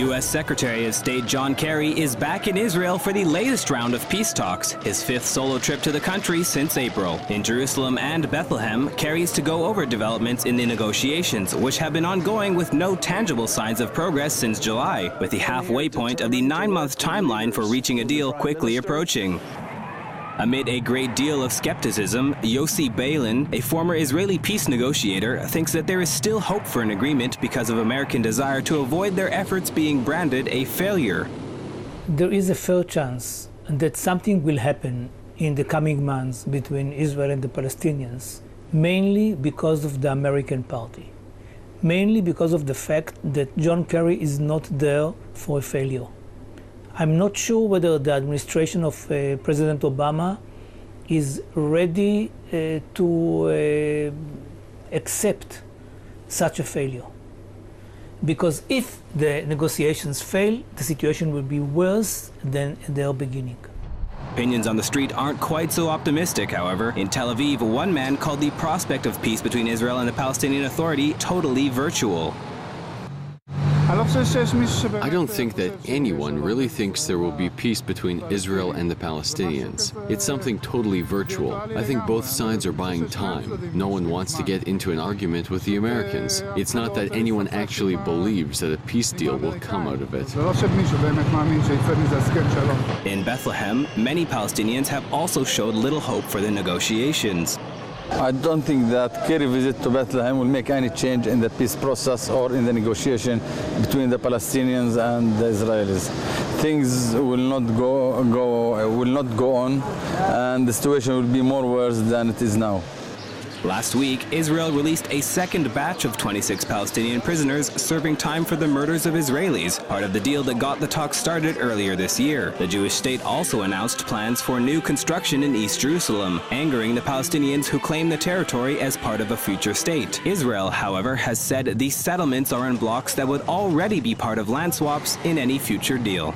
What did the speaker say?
U.S. Secretary of State John Kerry is back in Israel for the latest round of peace talks, his fifth solo trip to the country since April. In Jerusalem and Bethlehem, Kerry is to go over developments in the negotiations, which have been ongoing with no tangible signs of progress since July, with the halfway point of the 9-month timeline for reaching a deal quickly approaching. Amid a great deal of skepticism, Yossi Beilin, a former Israeli peace negotiator, thinks that there is still hope for an agreement because of American desire to avoid their efforts being branded a failure. There is a fair chance that something will happen in the coming months between Israel and the Palestinians, mainly because of the American party, mainly because of the fact that John Kerry is not there for a failure. I'm not sure whether the administration of President Obama is ready to accept such a failure. Because if the negotiations fail, the situation will be worse than at their beginning. Opinions on the street aren't quite so optimistic, however. In Tel Aviv, one man called the prospect of peace between Israel and the Palestinian Authority totally virtual. I don't think that anyone really thinks there will be peace between Israel and the Palestinians. It's something totally virtual. I think both sides are buying time. No one wants to get into an argument with the Americans. It's not that anyone actually believes that a peace deal will come out of it. In Bethlehem, many Palestinians have also showed little hope for the negotiations. I don't think that Kerry visit to Bethlehem will make any change in the peace process or in the negotiation between the Palestinians and the Israelis. Things will not go on, and the situation will be more worse than it is now. Last week, Israel released a second batch of 26 Palestinian prisoners serving time for the murders of Israelis, part of the deal that got the talks started earlier this year. The Jewish state also announced plans for new construction in East Jerusalem, angering the Palestinians who claim the territory as part of a future state. Israel, however, has said these settlements are in blocks that would already be part of land swaps in any future deal.